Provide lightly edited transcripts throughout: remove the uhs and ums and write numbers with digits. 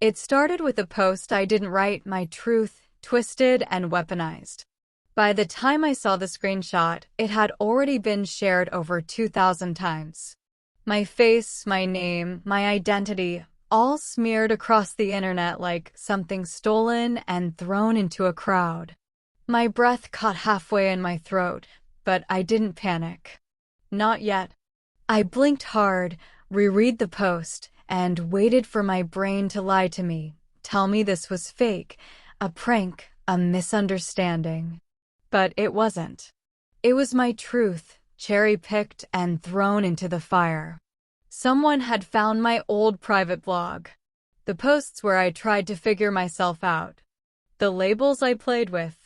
It started with a post I didn't write, my truth, twisted and weaponized. By the time I saw the screenshot, it had already been shared over 2,000 times. My face, my name, my identity, all smeared across the internet like something stolen and thrown into a crowd. My breath caught halfway in my throat, but I didn't panic. Not yet. I blinked hard, reread the post, and waited for my brain to lie to me, tell me this was fake, a prank, a misunderstanding. But it wasn't. It was my truth, cherry-picked and thrown into the fire. Someone had found my old private blog. The posts where I tried to figure myself out. The labels I played with.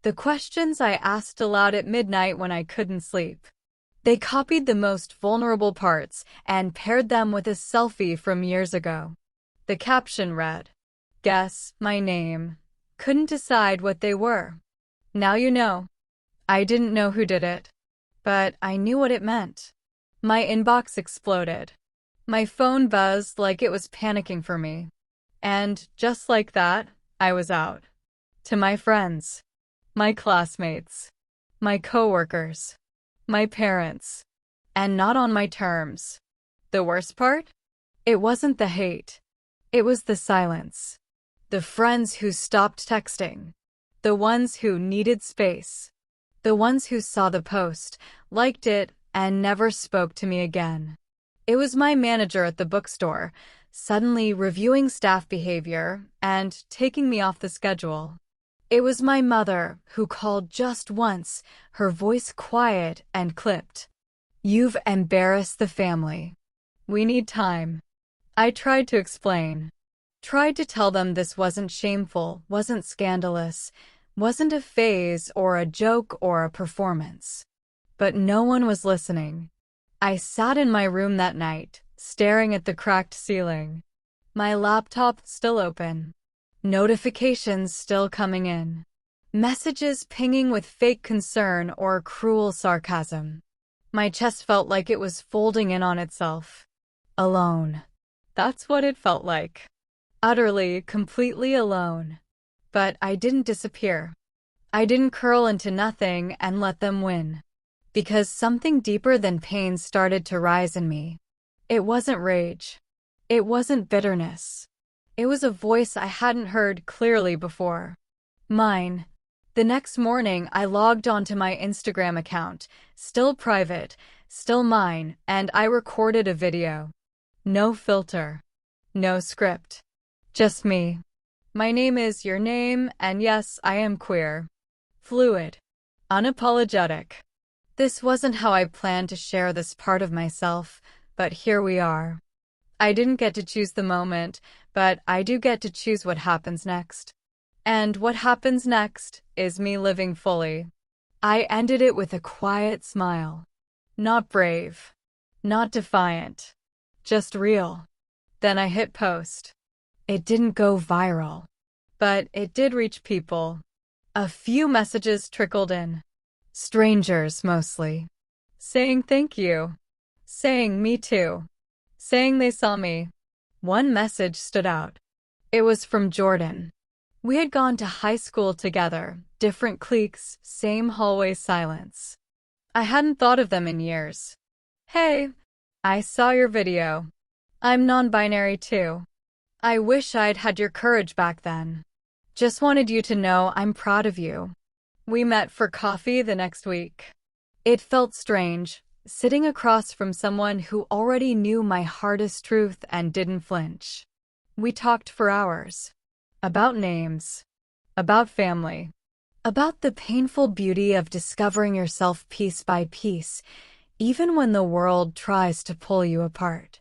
The questions I asked aloud at midnight when I couldn't sleep. They copied the most vulnerable parts and paired them with a selfie from years ago. The caption read, "Guess my name." Couldn't decide what they were. Now you know. I didn't know who did it, but I knew what it meant. My inbox exploded. My phone buzzed like it was panicking for me. And just like that, I was out. To my friends, my classmates, my coworkers, my parents, and not on my terms. The worst part? It wasn't the hate. It was the silence. The friends who stopped texting. The ones who needed space. The ones who saw the post, liked it, and never spoke to me again. It was my manager at the bookstore, suddenly reviewing staff behavior and taking me off the schedule. It was my mother, who called just once, her voice quiet and clipped. "You've embarrassed the family. We need time." I tried to explain. Tried to tell them this wasn't shameful, wasn't scandalous, wasn't a phase or a joke or a performance. But no one was listening. I sat in my room that night, staring at the cracked ceiling. My laptop still open. Notifications still coming in. Messages pinging with fake concern or cruel sarcasm. My chest felt like it was folding in on itself. Alone. That's what it felt like. Utterly, completely alone. But I didn't disappear. I didn't curl into nothing and let them win. Because something deeper than pain started to rise in me. It wasn't rage. It wasn't bitterness. It was a voice I hadn't heard clearly before. Mine. The next morning, I logged onto my Instagram account, still private, still mine, and I recorded a video. No filter. No script. Just me. My name is your name, and yes, I am queer. Fluid. Unapologetic. This wasn't how I planned to share this part of myself, but here we are. I didn't get to choose the moment, but I do get to choose what happens next. And what happens next is me living fully. I ended it with a quiet smile. Not brave. Not defiant. Just real. Then I hit post. It didn't go viral. But it did reach people. A few messages trickled in. Strangers, mostly. Saying thank you. Saying me too. Saying they saw me. One message stood out. It was from Jordan. We had gone to high school together, different cliques, same hallway silence. I hadn't thought of them in years. "Hey, I saw your video. I'm non-binary too. I wish I'd had your courage back then. Just wanted you to know I'm proud of you." We met for coffee the next week. It felt strange, sitting across from someone who already knew my hardest truth and didn't flinch. We talked for hours. About names. About family. About the painful beauty of discovering yourself piece by piece, even when the world tries to pull you apart.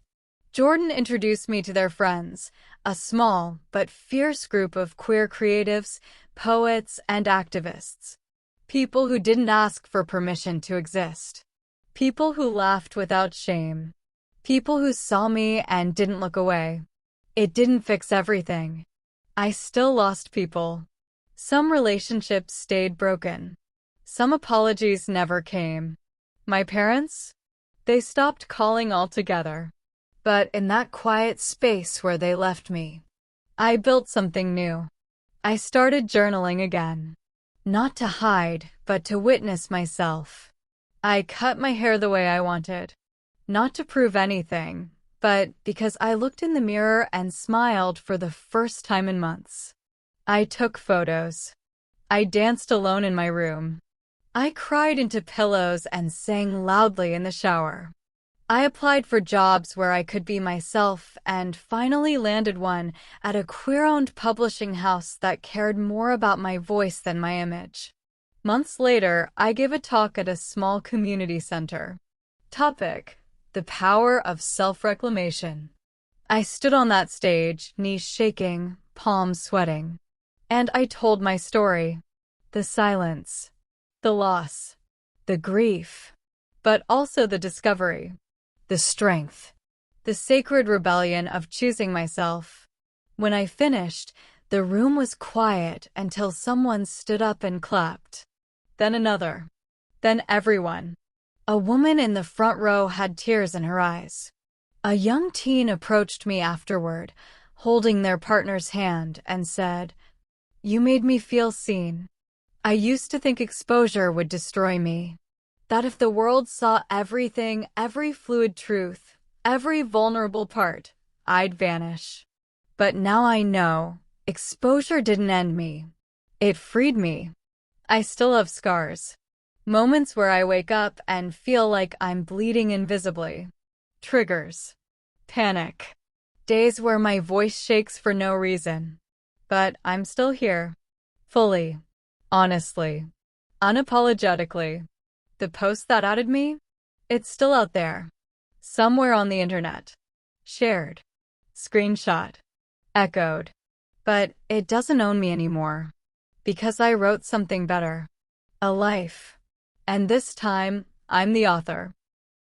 Jordan introduced me to their friends, a small but fierce group of queer creatives, poets, and activists. People who didn't ask for permission to exist. People who laughed without shame. People who saw me and didn't look away. It didn't fix everything. I still lost people. Some relationships stayed broken. Some apologies never came. My parents? They stopped calling altogether. But in that quiet space where they left me, I built something new. I started journaling again. Not to hide, but to witness myself. I cut my hair the way I wanted. Not to prove anything, but because I looked in the mirror and smiled for the first time in months. I took photos. I danced alone in my room. I cried into pillows and sang loudly in the shower. I applied for jobs where I could be myself and finally landed one at a queer-owned publishing house that cared more about my voice than my image. Months later, I gave a talk at a small community center. Topic: the power of self-reclamation. I stood on that stage, knees shaking, palms sweating. And I told my story. The silence, the loss, the grief, but also the discovery, the strength, the sacred rebellion of choosing myself. When I finished, the room was quiet until someone stood up and clapped. Then another. Then everyone. A woman in the front row had tears in her eyes. A young teen approached me afterward, holding their partner's hand, and said, "You made me feel seen. I used to think exposure would destroy me. That if the world saw everything, every fluid truth, every vulnerable part, I'd vanish. But now I know, exposure didn't end me. It freed me. I still have scars. Moments where I wake up and feel like I'm bleeding invisibly. Triggers. Panic. Days where my voice shakes for no reason. But I'm still here. Fully. Honestly. Unapologetically. The post that outed me? It's still out there. Somewhere on the internet. Shared. Screenshot. Echoed. But it doesn't own me anymore. Because I wrote something better. A life. And this time, I'm the author.